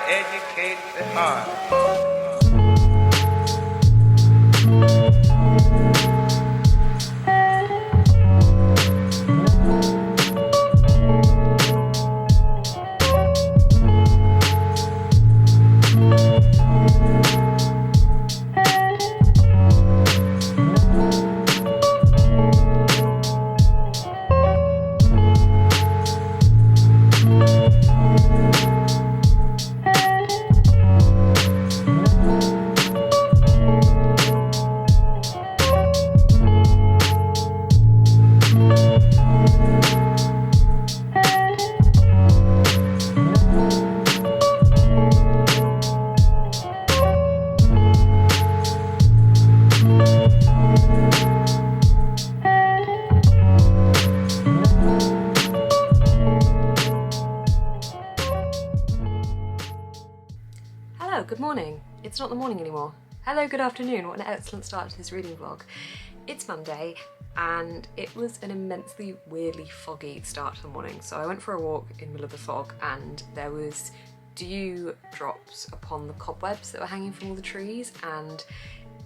educate the heart. Hello, good morning. It's not the morning anymore. Hello, good afternoon. What an excellent start to this reading vlog. It's Monday and it was an immensely weirdly foggy start to the morning. So I went for a walk in the middle of the fog and there was dew drops upon the cobwebs that were hanging from all the trees, and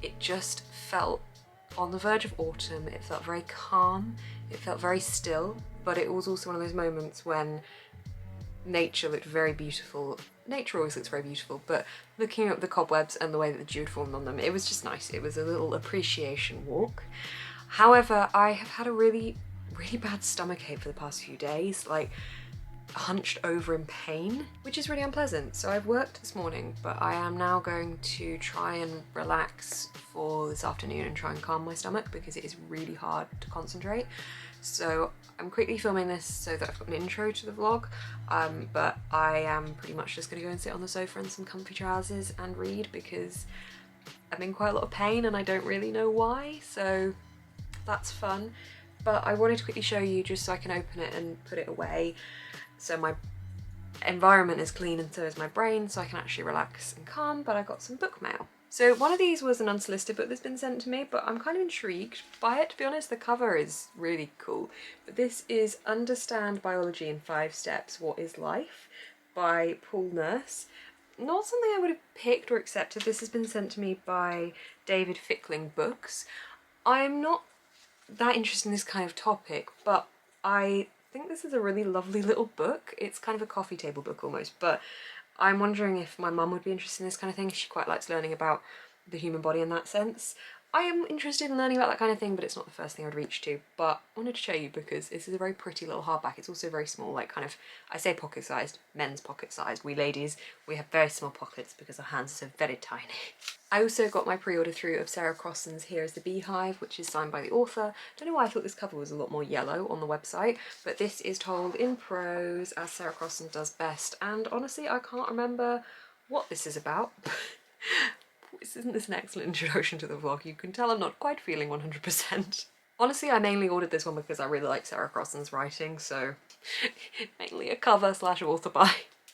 it just felt on the verge of autumn. It felt very calm, it felt very still, but it was also one of those moments when nature looked very beautiful. Nature always looks very beautiful, but looking at the cobwebs and the way that the dew had fallen on them, it was just nice. It was a little appreciation walk. However, I have had a really bad stomachache for the past few days, like hunched over in pain, which is really unpleasant. So I've worked this morning, but I am now going to try and relax for this afternoon and try and calm my stomach because it is really hard to concentrate. So I'm quickly filming this so that I've got an intro to the vlog, but I am pretty much just going to go and sit on the sofa in some comfy trousers and read because I'm in quite a lot of pain and I don't really know why, so that's fun. But I wanted to quickly show you just so I can open it and put it away, so my environment is clean and so is my brain, so I can actually relax and calm. But I got some book mail. So one of these was an unsolicited book that's been sent to me, but I'm kind of intrigued by it, to be honest. The cover is really cool. But this is Understand Biology in 5 Steps, What is Life? By Paul Nurse. Not something I would have picked or accepted. This has been sent to me by David Fickling Books. I'm not that interested in this kind of topic, but I think this is a really lovely little book. It's kind of a coffee table book almost, but I'm wondering if my mum would be interested in this kind of thing. She quite likes learning about the human body in that sense. I am interested in learning about that kind of thing, but it's not the first thing I'd reach to. But I wanted to show you because this is a very pretty little hardback. It's also very small, like kind of, I say pocket sized, men's pocket sized. We ladies, we have very small pockets because our hands are so very tiny. I also got my pre-order through of Sarah Crosson's Here is the Beehive, which is signed by the author. Don't know why I thought this cover was a lot more yellow on the website, but this is told in prose as Sarah Crosson does best. And honestly, I can't remember what this is about. Isn't this an excellent introduction to the vlog? You can tell I'm not quite feeling 100%. Honestly, I mainly ordered this one because I really like Sarah Crosson's writing, so mainly a cover / author buy.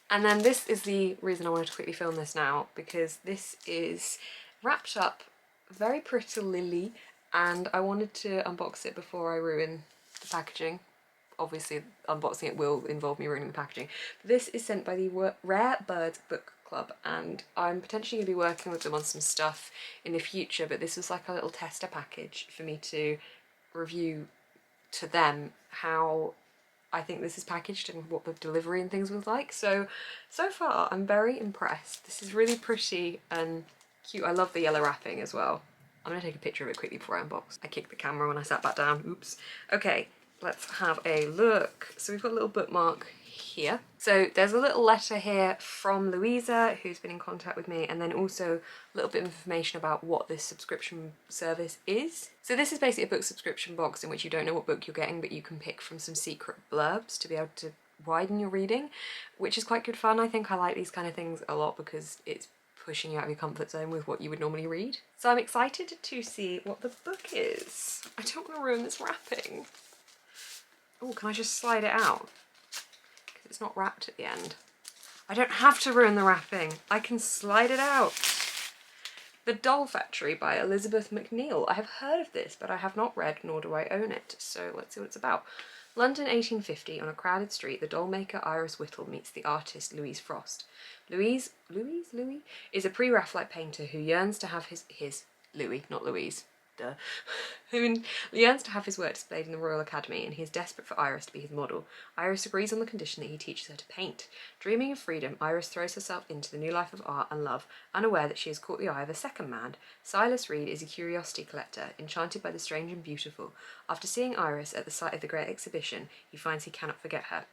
And then this is the reason I wanted to quickly film this now, because this is wrapped up very prettily and I wanted to unbox it before I ruin the packaging. Obviously, unboxing it will involve me ruining the packaging. This is sent by the Rare Birds Book Club and I'm potentially going to be working with them on some stuff in the future, but this was like a little tester package for me to review to them how I think this is packaged and what the delivery and things was like. So far I'm very impressed. This is really pretty and cute. I love the yellow wrapping as well. I'm going to take a picture of it quickly before I unbox. I kicked the camera when I sat back down. Oops. Okay, let's have a look. So we've got a little bookmark here. So there's a little letter here from Louisa, who's been in contact with me, and then also a little bit of information about what this subscription service is. So this is basically a book subscription box in which you don't know what book you're getting, but you can pick from some secret blurbs to be able to widen your reading, which is quite good fun. I think I like these kind of things a lot because it's pushing you out of your comfort zone with what you would normally read. So I'm excited to see what the book is. I don't want to ruin this wrapping. Oh, can I just slide it out? Because it's not wrapped at the end. I don't have to ruin the wrapping. I can slide it out. The Doll Factory by Elizabeth McNeill. I have heard of this, but I have not read, nor do I own it, so let's see what it's about. London 1850, on a crowded street, the doll maker Iris Whittle meets the artist Louise Frost. Louis is a pre-Raphaelite painter who yearns to have Louis, not Louise, duh, who yearns to have his work displayed in the Royal Academy, and he is desperate for Iris to be his model. Iris agrees on the condition that he teaches her to paint. Dreaming of freedom, Iris throws herself into the new life of art and love, unaware that she has caught the eye of a second man. Silas Reed is a curiosity collector, enchanted by the strange and beautiful. After seeing Iris at the site of the Great Exhibition, he finds he cannot forget her.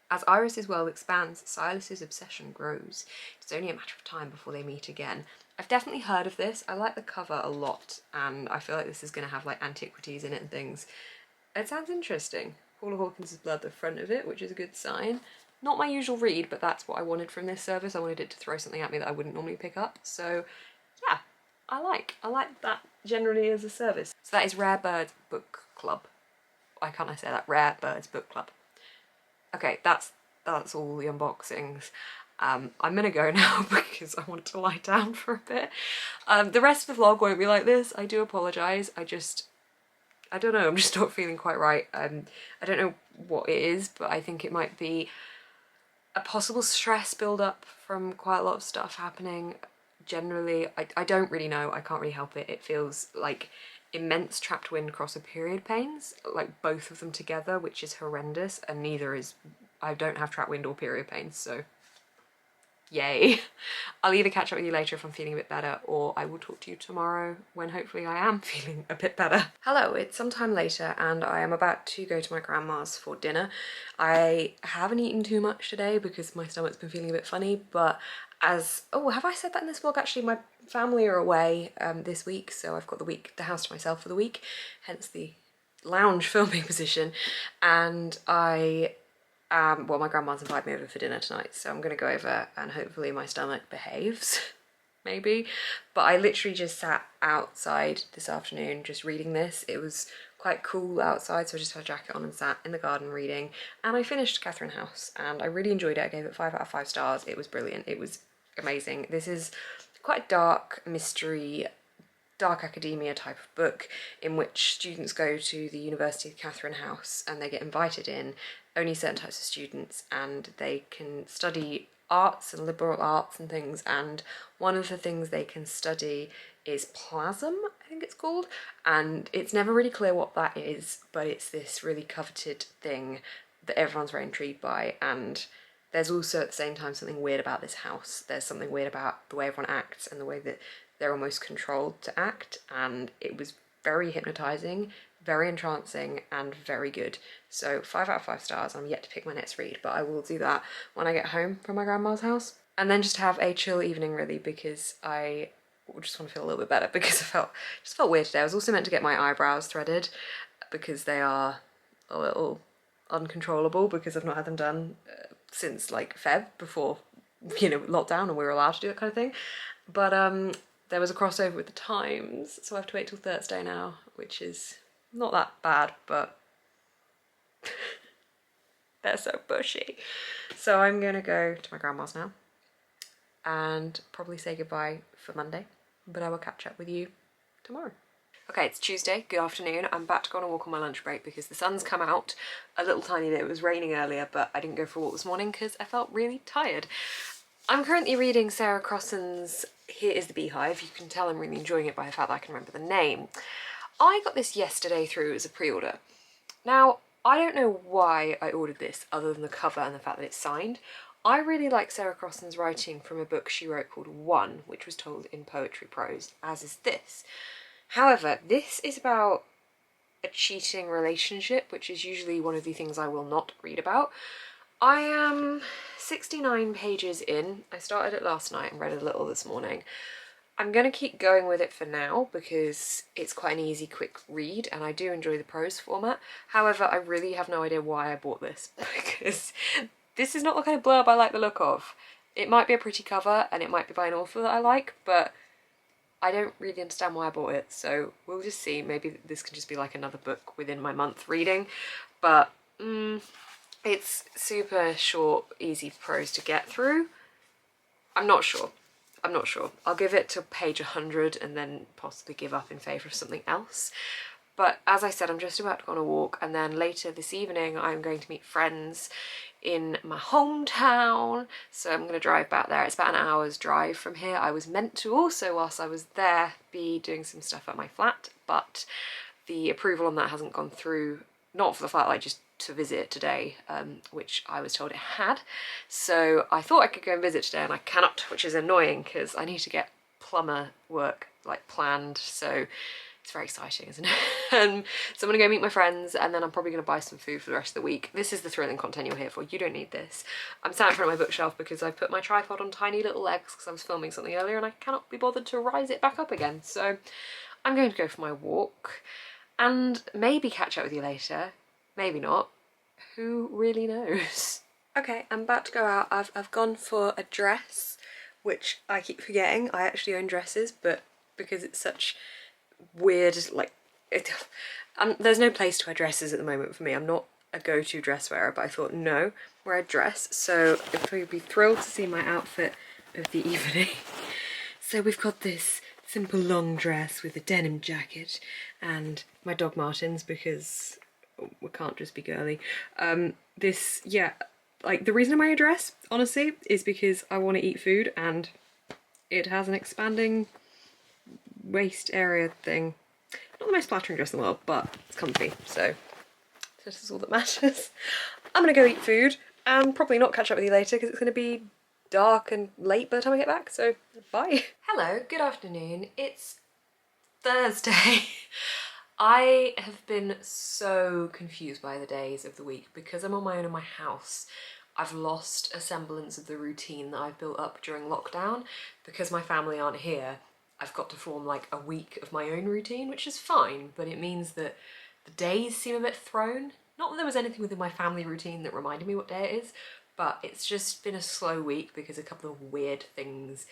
As Iris's world expands, Silas's obsession grows. It's only a matter of time before they meet again. I've definitely heard of this. I like the cover a lot, and I feel like this is going to have like antiquities in it and things. It sounds interesting. Paula Hawkins' blood at the front of it, which is a good sign. Not my usual read, but that's what I wanted from this service. I wanted it to throw something at me that I wouldn't normally pick up. So yeah, I like that generally as a service. So that is Rare Birds Book Club. Why can't I say that? Rare Birds Book Club. Okay, that's all the unboxings. I'm gonna go now because I want to lie down for a bit. The rest of the vlog won't be like this. I do apologise. I don't know, I'm just not feeling quite right. I don't know what it is, but I think it might be a possible stress build-up from quite a lot of stuff happening. Generally, I don't really know. I can't really help it. It feels like immense trapped wind crosser period pains, like both of them together, which is horrendous, and neither is, I don't have trapped wind or period pains, so yay. I'll either catch up with you later if I'm feeling a bit better, or I will talk to you tomorrow when hopefully I am feeling a bit better. Hello, it's sometime later and I am about to go to my grandma's for dinner. I haven't eaten too much today because my stomach's been feeling a bit funny, but oh, have I said that in this vlog? Actually, my family are away this week, so I've got the house to myself for the week, hence the lounge filming position, and well, my grandma's invited me over for dinner tonight, so I'm gonna go over and hopefully my stomach behaves, maybe. But I literally just sat outside this afternoon just reading this. It was quite cool outside, so I just had a jacket on and sat in the garden reading, and I finished Catherine House and I really enjoyed it. I gave it 5 out of 5 stars. It was brilliant. It was amazing. This is quite a dark mystery, dark academia type of book in which students go to the University of Catherine House and they get invited in, only certain types of students, and they can study arts and liberal arts and things, and one of the things they can study is plasm, I think it's called, and it's never really clear what that is, but it's this really coveted thing that everyone's very intrigued by. And there's also at the same time something weird about this house. There's something weird about the way everyone acts and the way that they're almost controlled to act, and it was very hypnotising, very entrancing, and very good. So 5 out of 5 stars. I'm yet to pick my next read, but I will do that when I get home from my grandma's house. And then just have a chill evening really, because I just want to feel a little bit better, because I just felt weird today. I was also meant to get my eyebrows threaded because they are a little uncontrollable because I've not had them done since like Feb, before, you know, lockdown and we were allowed to do that kind of thing. But there was a crossover with the Times, so I have to wait till Thursday now, which is not that bad, but they're so bushy. So I'm gonna go to my grandma's now and probably say goodbye for Monday, but I will catch up with you tomorrow. Okay, it's Tuesday, good afternoon. I'm about to go on a walk on my lunch break because the sun's come out a little tiny bit. It was raining earlier, but I didn't go for a walk this morning because I felt really tired. I'm currently reading Sarah Crosson's Here is the Beehive. You can tell I'm really enjoying it by the fact that I can remember the name. I got this yesterday through as a pre-order. Now, I don't know why I ordered this other than the cover and the fact that it's signed. I really like Sarah Crosson's writing from a book she wrote called One, which was told in poetry prose, as is this. However, this is about a cheating relationship, which is usually one of the things I will not read about. I am 69 pages in. I started it last night and read a little this morning. I'm going to keep going with it for now because it's quite an easy, quick read and I do enjoy the prose format. However, I really have no idea why I bought this because this is not the kind of blurb I like the look of. It might be a pretty cover and it might be by an author that I like, but I don't really understand why I bought it, so we'll just see. Maybe this can just be like another book within my month reading, but it's super short, easy prose to get through. I'm not sure, I'm not sure. I'll give it to page 100 and then possibly give up in favour of something else. But as I said, I'm just about to go on a walk, and then later this evening I'm going to meet friends in my hometown, so I'm going to drive back there. It's about an hour's drive from here. I was meant to also, whilst I was there, be doing some stuff at my flat, but the approval on that hasn't gone through, not for the flat, like just to visit today, which I was told it had. So I thought I could go and visit today and I cannot, which is annoying because I need to get plumber work like planned, so it's very exciting, isn't it? So I'm gonna go meet my friends, and then I'm probably gonna buy some food for the rest of the week. This is the thrilling content you're here for. You don't need this. I'm sat in front of my bookshelf because I put my tripod on tiny little legs because I was filming something earlier and I cannot be bothered to rise it back up again. So I'm going to go for my walk and maybe catch up with you later. Maybe not. Who really knows? Okay, I'm about to go out. I've gone for a dress, which I keep forgetting. I actually own dresses, but because it's such weird, like, there's no place to wear dresses at the moment for me. I'm not a go-to dress wearer, but I thought, no, wear a dress. So you'll be thrilled to see my outfit of the evening. So we've got this simple long dress with a denim jacket and my Dog Martens because we can't just be girly. This, yeah, like the reason I'm wearing a dress, honestly, is because I want to eat food and it has an expanding waist area thing. Not the most flattering dress in the world, but it's comfy, so this is all that matters. I'm gonna go eat food and probably not catch up with you later because it's gonna be dark and late by the time I get back, so bye. Hello, good afternoon. It's Thursday. I have been so confused by the days of the week because I'm on my own in my house. I've lost a semblance of the routine that I've built up during lockdown. Because my family aren't here, I've got to form like a week of my own routine, which is fine, but it means that the days seem a bit thrown. Not that there was anything within my family routine that reminded me what day it is, but it's just been a slow week because a couple of weird things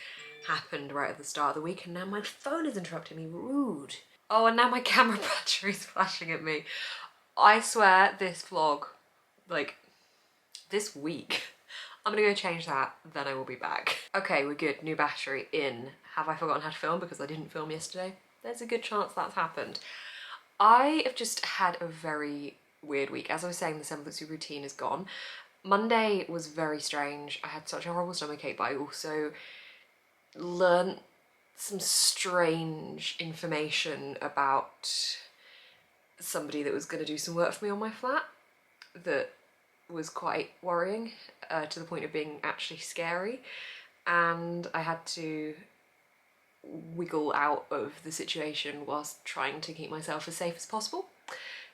happened right at the start of the week, and now my phone is interrupting me, rude. Oh, and now my camera battery's flashing at me. I swear this vlog, like, this week, I'm gonna go change that, then I will be back. Okay, we're good, new battery in. Have I forgotten how to film because I didn't film yesterday? There's a good chance that's happened. I have just had a very weird week. As I was saying, the semblance of routine is gone. Monday was very strange. I had such a horrible stomachache, but I also learnt some strange information about somebody that was going to do some work for me on my flat that was quite worrying, to the point of being actually scary, and I had to wiggle out of the situation whilst trying to keep myself as safe as possible.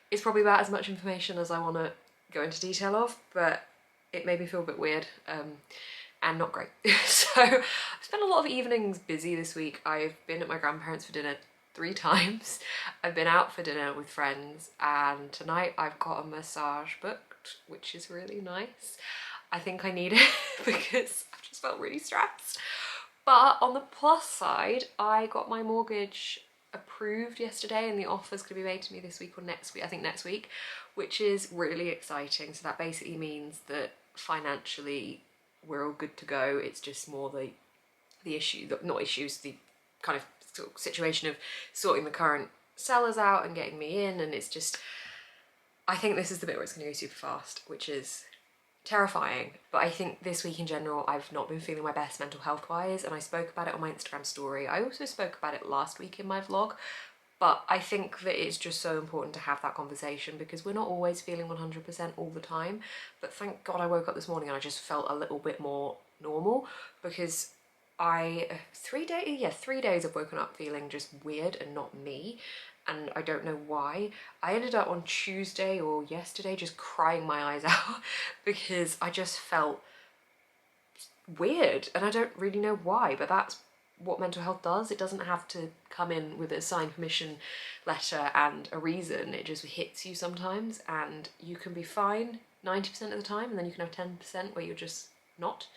It's probably about as much information as I want to go into detail of, but it made me feel a bit weird and not great. So I've spent a lot of evenings busy this week. I've been at my grandparents for dinner 3 times. I've been out for dinner with friends, and tonight I've got a massage booked, which is really nice. I think I need it because I've just felt really stressed. But on the plus side, I got my mortgage approved yesterday and the offer's going to be made to me this week or next week, I think next week, which is really exciting. So that basically means that financially we're all good to go. It's just more the issue, not issues, the kind of sort of situation of sorting the current sellers out and getting me in, and it's just, I think this is the bit where it's going to go super fast, which is terrifying. But I think this week in general I've not been feeling my best mental health wise, and I spoke about it on my Instagram story. I also spoke about it last week in my vlog, but I think that it's just so important to have that conversation because we're not always feeling 100% all the time. But thank God I woke up this morning and I just felt a little bit more normal, because I 3 days I've woken up feeling just weird and not me, and I don't know why. I ended up on Tuesday or yesterday just crying my eyes out because I just felt weird and I don't really know why, but that's what mental health does. It doesn't have to come in with a signed permission letter and a reason. It just hits you sometimes, and you can be fine 90% of the time and then you can have 10% where you're just not.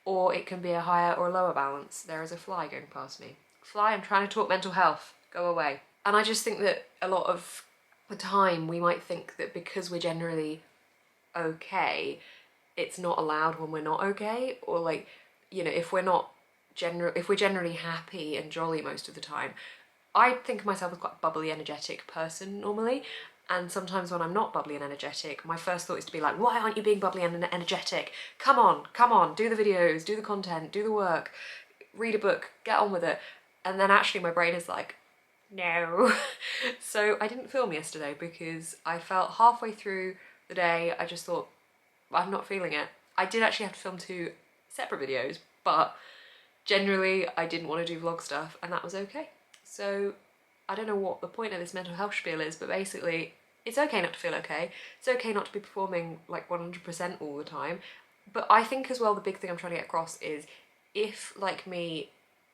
Or it can be a higher or lower balance. There is a fly going past me. Fly, I'm trying to talk mental health. Go away. And I just think that a lot of the time we might think that because we're generally okay, it's not allowed when we're not okay. Or like, you know, if we're not if we're generally happy and jolly most of the time, I think of myself as quite a bubbly, energetic person normally. And sometimes when I'm not bubbly and energetic, my first thought is to be like, why aren't you being bubbly and energetic? Come on, do the videos, do the content, do the work, read a book, get on with it. And then actually my brain is like, no. So I didn't film yesterday because I felt halfway through the day, I just thought, I'm not feeling it. I did actually have to film 2 separate videos, but generally I didn't want to do vlog stuff, and that was okay. So I don't know what the point of this mental health spiel is, but basically it's okay not to feel okay. It's okay not to be performing like 100% all the time. But I think as well the big thing I'm trying to get across is if, like me,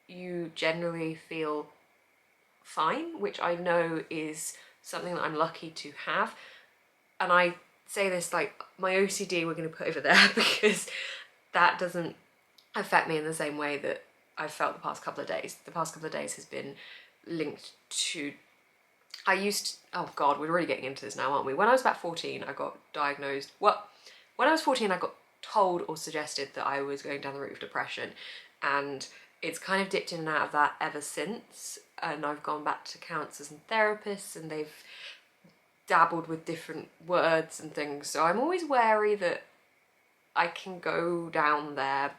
you generally feel fine, which I know is something that I'm lucky to have, and I say this like my OCD we're going to put over there because that doesn't affect me in the same way that I've felt the past couple of days. The past couple of days has been linked to, oh god, we're really getting into this now, aren't we? When I was about 14, I got diagnosed, when I was 14 I got told or suggested that I was going down the route of depression, and it's kind of dipped in and out of that ever since, and I've gone back to counsellors and therapists and they've dabbled with different words and things, so I'm always wary that I can go down there,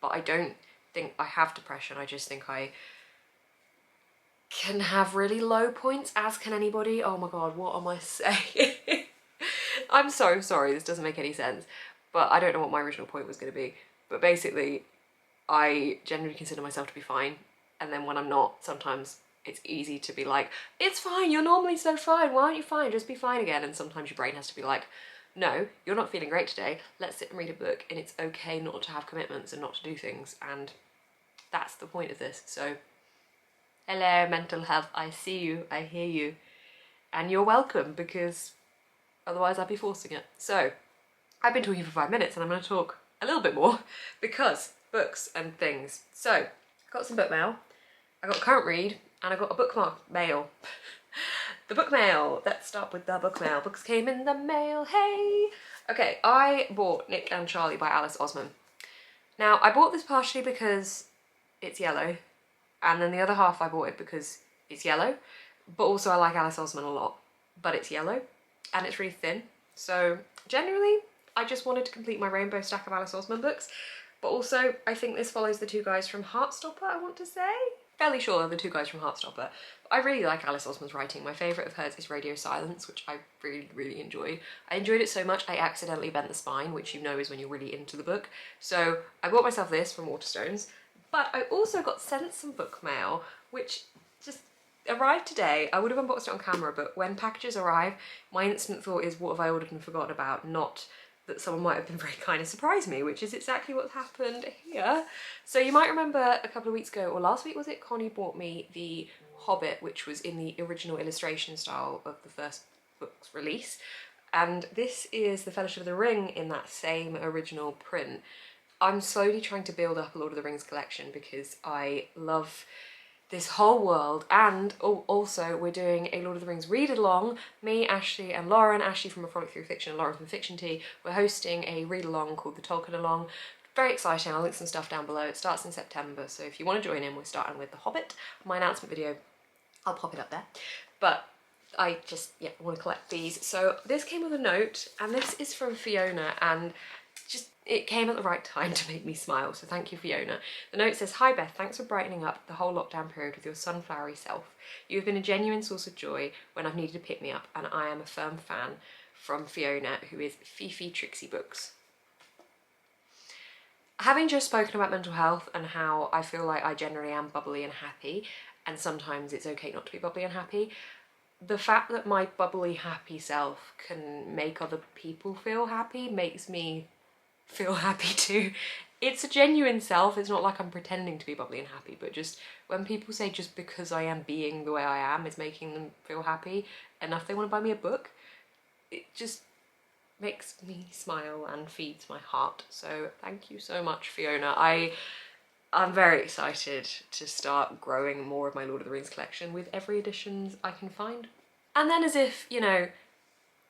but I don't think I have depression. I just think I can have really low points, as can anybody. Oh my god, what am I saying? I'm so sorry, this doesn't make any sense, but I don't know what my original point was going to be. But basically, I generally consider myself to be fine, and then when I'm not, sometimes it's easy to be like, it's fine, you're normally so fine, why aren't you fine? Just be fine again. And sometimes your brain has to be like, no, you're not feeling great today, let's sit and read a book, and it's okay not to have commitments and not to do things, and that's the point of this. So hello mental health, I see you, I hear you, and you're welcome, because otherwise I'd be forcing it. So I've been talking for 5 minutes and I'm going to talk a little bit more because books and things. So I got some book mail, I got a current read, and I got a bookmark mail. The book mail, let's start with the book mail. Books came in the mail, hey! Okay, I bought Nick and Charlie by Alice Osman. Now, I bought this partially because it's yellow, and then the other half I bought it because it's yellow, but also I like Alice Osman a lot, but it's yellow, and it's really thin. So generally, I just wanted to complete my rainbow stack of Alice Osman books, but also I think this follows the 2 guys from Heartstopper, I want to say. Fairly sure they're the 2 guys from Heartstopper. I really like Alice Osman's writing. My favourite of hers is Radio Silence, which I really enjoyed. I enjoyed it so much I accidentally bent the spine, which you know is when you're really into the book. So I bought myself this from WATERSTONES, but I also got sent some book mail, which just arrived today. I would have unboxed it on camera, but when packages arrive, my instant thought is, what have I ordered and forgotten about? Not that someone might have been very kind and surprised me, which is exactly what's happened here. So you might remember a couple of weeks ago, or last week was it, Connie bought me the Hobbit, which was in the original illustration style of the first book's release. And this is the Fellowship of the Ring in that same original print. I'm slowly trying to build up a Lord of the Rings collection because I love this whole world, and also we're doing a Lord of the Rings read-along. Me, Ashley and Lauren, Ashley from A Frolic Through Fiction and Lauren from Fiction Tea, we're hosting a read-along called the Tolkien Along. Very exciting, I'll link some stuff down below. It starts in September, so if you want to join in, we're starting with The Hobbit. My announcement video, I'll pop it up there. But I just, yeah, want to collect these. So this came with a note, and this is from Fiona, and it came at the right time to make me smile, so thank you, Fiona. The note says, "Hi Beth, thanks for brightening up the whole lockdown period with your sunflowery self. You have been a genuine source of joy when I've needed to pick me up, and I am a firm fan." From Fiona, who is Fifi Trixie Books. Having just spoken about mental health and how I feel like I generally am bubbly and happy, and sometimes it's okay not to be bubbly and happy, the fact that my bubbly, happy self can make other people feel happy makes me feel happy too. It's a genuine self. It's not like I'm pretending to be bubbly and happy, but just when people say just because I am being the way I am is making them feel happy enough they want to buy me a book, it just makes me smile and feeds my heart. So thank you so much, Fiona. I'm very excited to start growing more of my Lord of the Rings collection with every edition I can find. And then, as if, you know,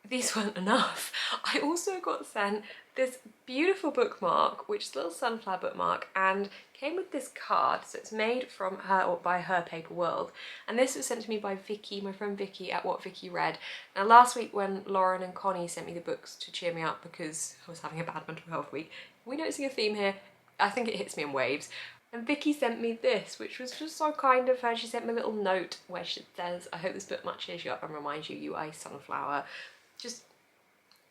these weren't enough. I also got sent this beautiful bookmark, which is a little sunflower bookmark, and came with this card. So it's made from her, or by her Paper World. And this was sent to me by Vicky, my friend Vicky at What Vicky Read. Now last week when Lauren and Connie sent me the books to cheer me up because I was having a bad mental health week, we're noticing a theme here. I think it hits me in waves. And Vicky sent me this, which was just so kind of her. She sent me a little note where she says, I hope this book much cheers you up and reminds you you are a sunflower. Just,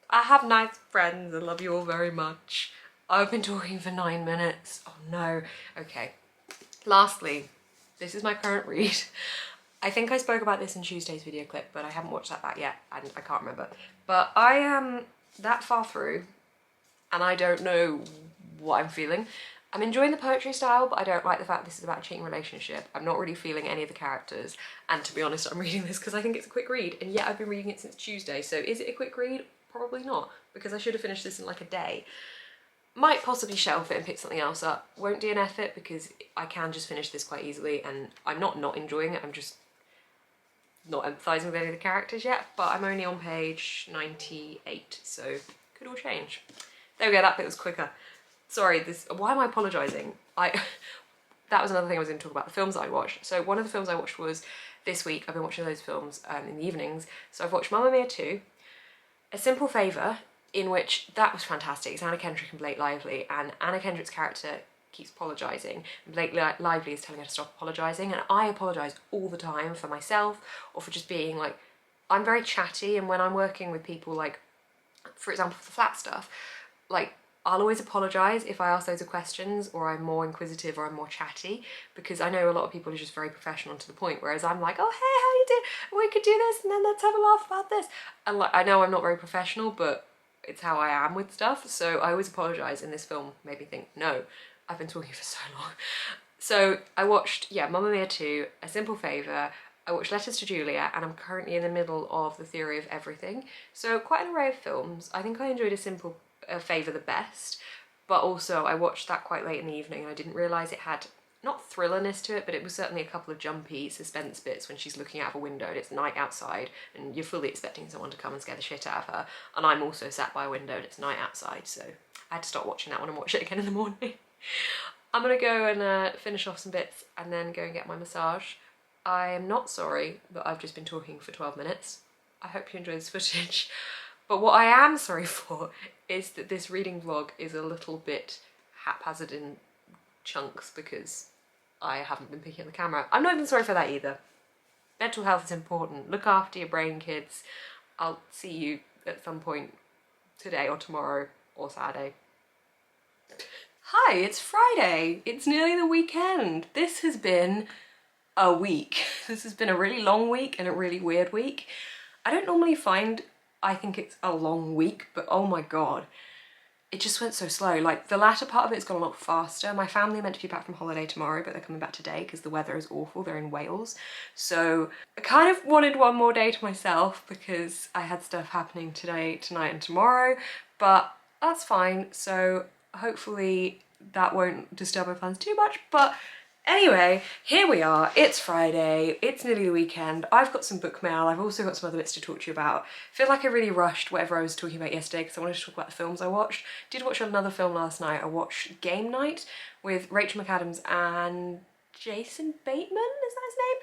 I have nice friends. I love you all very much. I've been talking for 9 minutes. Oh no. Okay. Lastly, this is my current read. I think I spoke about this in Tuesday's video clip, but I haven't watched that back yet and I can't remember. But I am that far through and I don't know what I'm feeling. I'm enjoying the poetry style, but I don't like the fact this is about a cheating relationship. I'm not really feeling any of the characters. And to be honest, I'm reading this because I think it's a quick read. And yet I've been reading it since Tuesday. So is it a quick read? Probably not, because I should have finished this in like a day. Might possibly shelf it and pick something else up. Won't DNF it because I can just finish this quite easily. And I'm not enjoying it. I'm just not empathising with any of the characters yet. But I'm only on page 98, so could all change. There we go, that bit was quicker. Sorry, why am I apologising? That was another thing I was going to talk about, the films that I watched. So one of the films I watched was this week. I've been watching those films in the evenings. So I've watched Mamma Mia 2, A Simple Favour, in which that was fantastic. It's Anna Kendrick and Blake Lively, and Anna Kendrick's character keeps apologising, and Blake Lively is telling her to stop apologising, and I apologise all the time for myself or for just being like, I'm very chatty, and when I'm working with people, like, for example, for the flat stuff, like, I'll always apologise if I ask loads of questions or I'm more inquisitive or I'm more chatty, because I know a lot of people are just very professional and to the point, whereas I'm like, oh hey, how you doing? We could do this and then let's have a laugh about this. And like, I know I'm not very professional, but it's how I am with stuff, so I always apologise, and this film made me think, no, I've been talking for so long. So I watched, yeah, Mamma Mia 2, A Simple Favour, I watched Letters to Julia, and I'm currently in the middle of The Theory of Everything. So quite an array of films. I think I enjoyed A Simple Favour the best, but also I watched that quite late in the evening and I didn't realise it had, not thrillerness to it, but it was certainly a couple of jumpy suspense bits when she's looking out of a window and it's night outside and you're fully expecting someone to come and scare the shit out of her, and I'm also sat by a window and it's night outside, so I had to stop watching that one and watch it again in the morning. I'm gonna go and finish off some bits and then go and get my massage. I am not sorry that I've just been talking for 12 minutes. I hope you enjoy this footage. But what I am sorry for is that this reading vlog is a little bit haphazard in chunks because I haven't been picking up the camera. I'm not even sorry for that either. Mental health is important. Look after your brain, kids. I'll see you at some point today or tomorrow or Saturday. Hi, it's Friday. It's nearly the weekend. This has been a week. This has been a really long week and a really weird week. I don't normally find I think it's a long week, but oh my god, it just went so slow. Like, the latter part of it's gone a lot faster. My family are meant to be back from holiday tomorrow, but they're coming back today because the weather is awful. They're in Wales. So I kind of wanted one more day to myself because I had stuff happening today, tonight and tomorrow, but that's fine. So hopefully that won't disturb my plans too much, but anyway, here we are, it's Friday, it's nearly the weekend, I've got some book mail, I've also got some other bits to talk to you about. I feel like I really rushed whatever I was talking about yesterday because I wanted to talk about the films I watched. Did watch another film last night. I watched Game Night with Rachel McAdams and Jason Bateman, is that his name?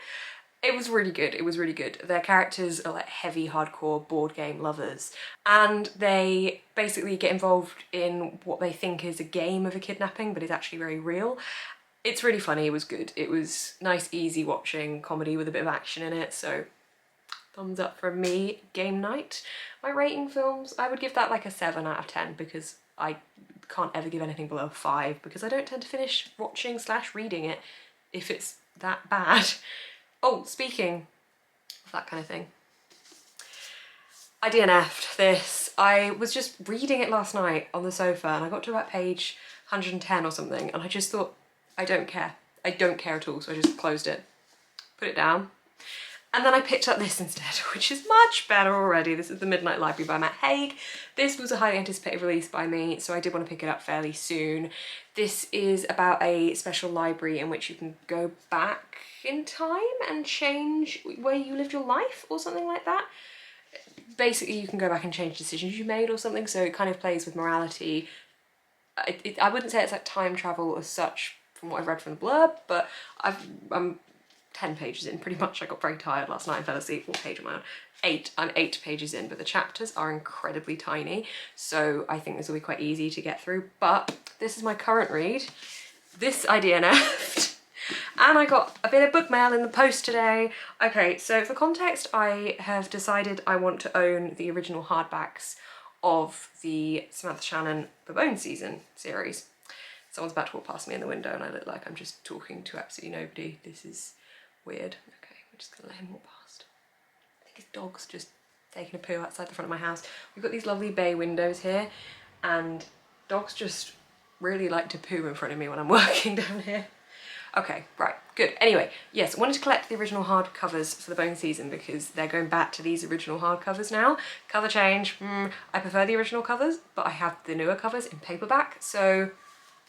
It was really good, it was really good. Their characters are like heavy, hardcore board game lovers, and they basically get involved in what they think is a game of a kidnapping, but is actually very real. It's really funny, it was good. It was nice, easy watching comedy with a bit of action in it, so thumbs up from me, Game Night. My rating films, I would give that like a 7 out of 10 because I can't ever give anything below 5 because I don't tend to finish watching / reading it if it's that bad. Oh, speaking of that kind of thing, I DNF'd this. I was just reading it last night on the sofa and I got to about page 110 or something and I just thought, I don't care. I don't care at all, so I just closed it, put it down, and then I picked up this instead, which is much better already. This is The Midnight Library by Matt Haig. This was a highly anticipated release by me, so I did want to pick it up fairly soon. This is about a special library in which you can go back in time and change where you lived your life or something like that. basically you can go back and change decisions you made or something, so it kind of plays with morality. I wouldn't say it's like time travel as such from what I've read from the blurb, but I'm 10 pages in pretty much. I got very tired last night and fell asleep. What page am I on? I'm 8 pages in, but the chapters are incredibly tiny, so I think this will be quite easy to get through. But this is my current read. This I DNF'd. And I got a bit of book mail in the post today. Okay, so for context, I have decided I want to own the original hardbacks of the Samantha Shannon The Bone Season series. Someone's about to walk past me in the window and I look like I'm just talking to absolutely nobody. This is weird. Okay, we're just gonna let him walk past. I think his dog's just taking a poo outside the front of my house. We've got these lovely bay windows here and dogs just really like to poo in front of me when I'm working down here. Okay, right, good. Anyway, yes, I wanted to collect the original hardcovers for the Bone Season because they're going back to these original hardcovers now. Cover change, I prefer the original covers, but I have the newer covers in paperback, so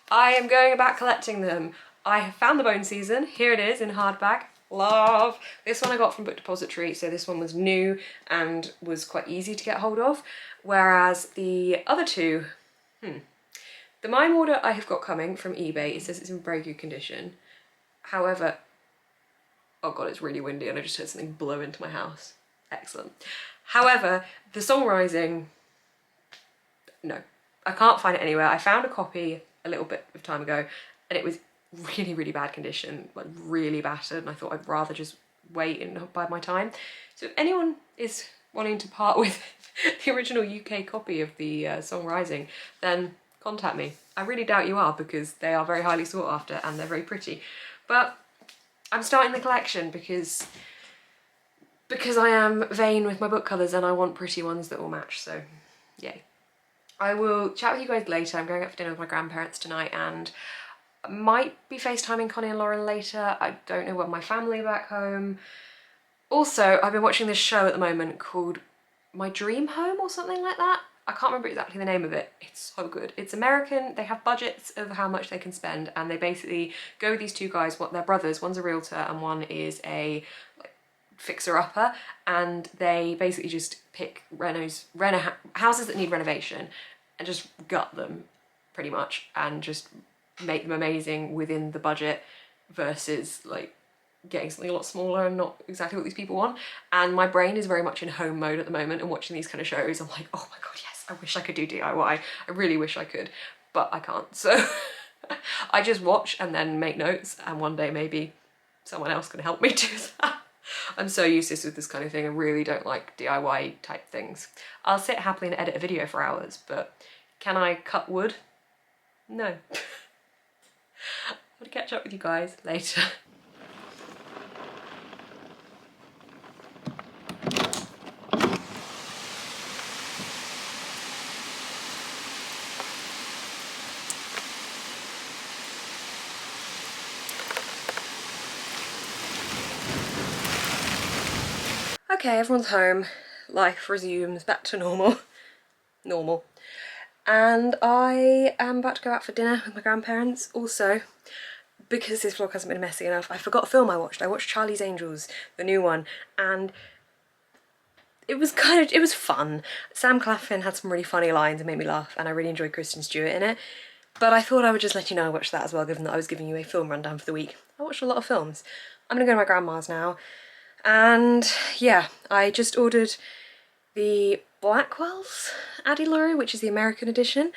I am going back collecting them. I have found the Bone Season. Here it is in hardback. Love! This one I got from Book Depository, so this one was new and was quite easy to get hold of, whereas the other two, the Mime Order I have got coming from eBay. It says it's in very good condition. However, oh god, it's really windy and I just heard something blow into my house. Excellent. However, the Song Rising, no, I can't find it anywhere. I found a copy a little bit of time ago and it was really, really bad condition, like really battered, and I thought I'd rather just wait and bide my time. So if anyone is wanting to part with the original UK copy of the Song Rising, then contact me. I really doubt you are because they are very highly sought after and they're very pretty. But I'm starting the collection because I am vain with my book covers and I want pretty ones that will match, so yay. I will chat with you guys later. I'm going out for dinner with my grandparents tonight and might be FaceTiming Connie and Lauren later. I don't know when my family are back home. Also, I've been watching this show at the moment called My Dream Home or something like that. I can't remember exactly the name of it. It's so good. It's American. They have budgets of how much they can spend and they basically go with these two guys, they're brothers. One's a realtor and one is a fixer-upper, and they basically just pick houses that need renovation and just gut them pretty much and just make them amazing within the budget versus like getting something a lot smaller and not exactly what these people want. And my brain is very much in home mode at the moment and watching these kind of shows I'm like, oh my god, yes, I wish I could do DIY. I really wish I could, but I can't. So I just watch and then make notes and one day maybe someone else can help me do that. I'm so useless with this kind of thing. I really don't like DIY type things. I'll sit happily and edit a video for hours, but can I cut wood? No. I'm gonna catch up with you guys later. Okay, everyone's home. Life resumes back to normal. And I am about to go out for dinner with my grandparents. Also, because this vlog hasn't been messy enough, I forgot a film I watched. I watched Charlie's Angels, the new one, and it was fun. Sam Claflin had some really funny lines and made me laugh, and I really enjoyed Kristen Stewart in it. But I thought I would just let you know I watched that as well, given that I was giving you a film rundown for the week. I watched a lot of films. I'm gonna go to my grandma's now. And yeah, I just ordered the Blackwell's Addie LaRue, which is the American edition.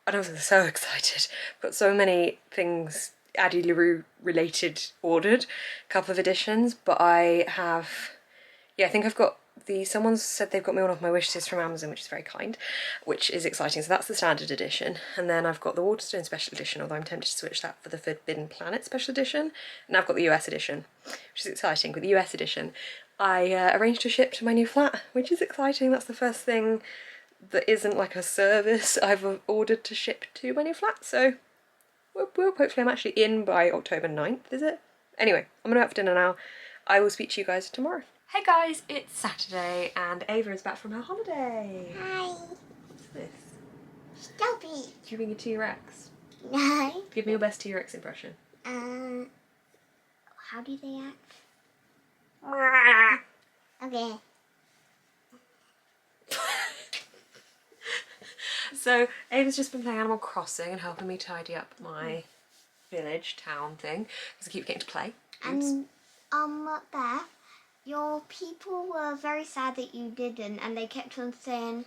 And I was so excited. Got so many things Addie LaRue related ordered, a couple of editions, but I have, yeah, I think I've got someone said they've got me one of my wish lists from Amazon, which is very kind, which is exciting. So that's the standard edition. And then I've got the WATERSTONES special edition, although I'm tempted to switch that for the Forbidden Planet special edition. And I've got the US edition, which is exciting. With the US edition, I arranged to ship to my new flat, which is exciting. That's the first thing that isn't like a service I've ordered to ship to my new flat. So whoop whoop, hopefully I'm actually in by October 9th, is it? Anyway, I'm gonna go out for dinner now. I will speak to you guys tomorrow. Hey guys, it's Saturday and Ava is back from her holiday. Hi. What's this? Stop it. Do you being a T-Rex? No. Give me your best T-Rex impression. How do they act? Okay. So Ava's just been playing Animal Crossing and helping me tidy up my village, town thing, because I keep getting to play. Oops. And Beth, your people were very sad that you didn't, and they kept on saying,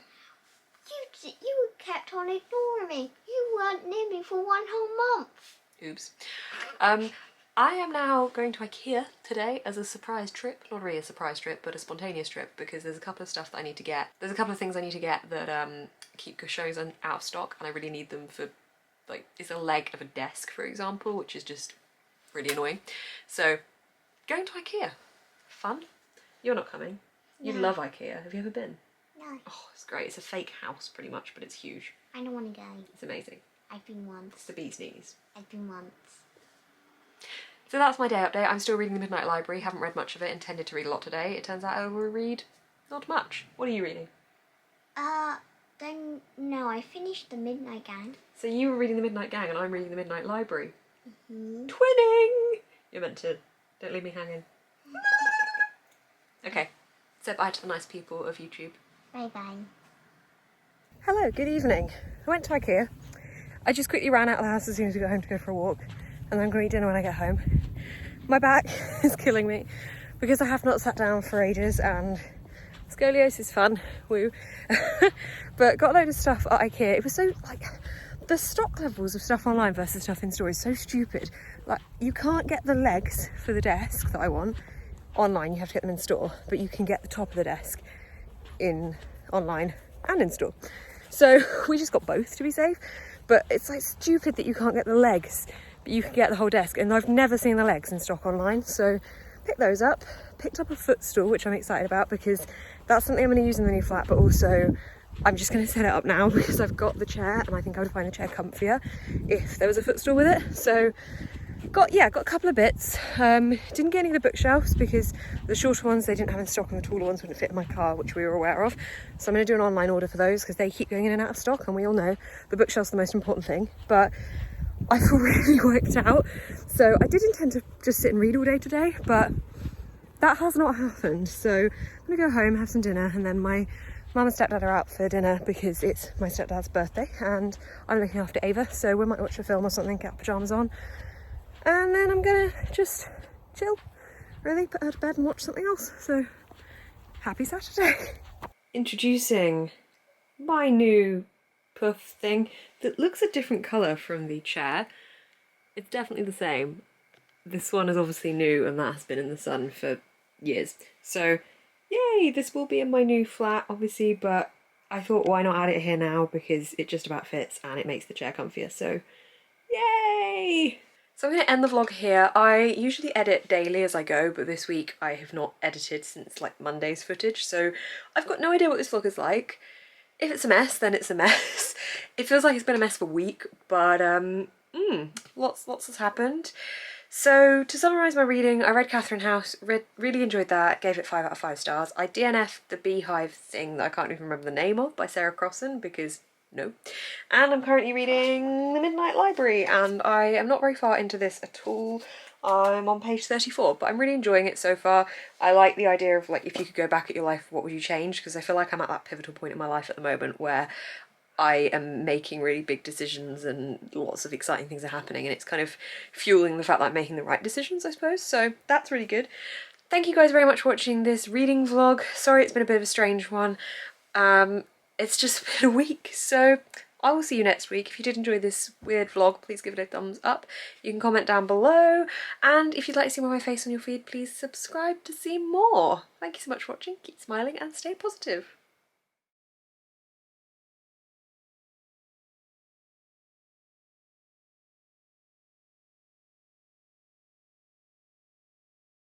you kept on ignoring me. You weren't near me for 1 whole month. Oops. I am now going to IKEA today as a surprise trip. Not really a surprise trip, but a spontaneous trip, because there's a couple of stuff that I need to get. There's a couple of things I need to get that keep showing us out of stock, and I really need them for, like, it's a leg of a desk, for example, which is just really annoying. So, going to IKEA. Fun. You're not coming. You love IKEA. Have you ever been? No. Oh, it's great. It's a fake house, pretty much, but it's huge. I don't want to go. It's amazing. I've been once. It's the bee's knees. I've been once. So that's my day update. I'm still reading The Midnight Library, haven't read much of it, intended to read a lot today. It turns out I will read not much. What are you reading? No, I finished The Midnight Gang. So you were reading The Midnight Gang and I'm reading The Midnight Library. Mm-hmm. Twinning! You're meant to. Don't leave me hanging. Okay, say bye to the nice people of YouTube. Bye-bye. Hello, good evening. I went to IKEA. I just quickly ran out of the house as soon as we got home to go for a walk, and then I'm going to eat dinner when I get home. My back is killing me because I have not sat down for ages, and scoliosis is fun, woo. But got a load of stuff at IKEA. It was so, like, the stock levels of stuff online versus stuff in store is so stupid. Like, you can't get the legs for the desk that I want online, you have to get them in store, but you can get the top of the desk in online and in store. So we just got both to be safe, but it's like stupid that you can't get the legs, but you can get the whole desk, and I've never seen the legs in stock online, so picked those up. Picked up a footstool, which I'm excited about because that's something I'm going to use in the new flat, but also I'm just going to set it up now because I've got the chair and I think I would find the chair comfier if there was a footstool with it. So got a couple of bits. Didn't get any of the bookshelves because the shorter ones they didn't have in stock and the taller ones wouldn't fit in my car, which we were aware of. So I'm going to do an online order for those because they keep going in and out of stock, and we all know the bookshelf's the most important thing. But I feel really worked out. So I did intend to just sit and read all day today, but that has not happened. So I'm going to go home, have some dinner, and then my mum and stepdad are out for dinner because it's my stepdad's birthday and I'm looking after Ava. So we might watch a film or something, get pyjamas on. And then I'm gonna just chill, really, put her to bed and watch something else. So, happy Saturday. Introducing my new puff thing that looks a different colour from the chair. It's definitely the same. This one is obviously new and that has been in the sun for years. So, yay, this will be in my new flat, obviously, but I thought why not add it here now because it just about fits and it makes the chair comfier, so yay! So I'm going to end the vlog here. I usually edit daily as I go, but this week I have not edited since like Monday's footage, so I've got no idea what this vlog is like. If it's a mess, then it's a mess. It feels like it's been a mess for a week, but lots has happened. So to summarise my reading, I read Catherine House, really enjoyed that, gave it 5 out of 5 stars. I DNF'd the Beehive thing that I can't even remember the name of by Sarah Crossan because no. And I'm currently reading The Midnight Library and I am not very far into this at all. I'm on page 34, but I'm really enjoying it so far. I like the idea of like if you could go back at your life, what would you change? Because I feel like I'm at that pivotal point in my life at the moment where I am making really big decisions and lots of exciting things are happening and it's kind of fueling the fact that I'm making the right decisions, I suppose. So that's really good. Thank you guys very much for watching this reading vlog. Sorry it's been a bit of a strange one. It's just been a week, so I will see you next week. If you did enjoy this weird vlog, please give it a thumbs up. You can comment down below, and if you'd like to see more of my face on your feed, please subscribe to see more. Thank you so much for watching, keep smiling and stay positive.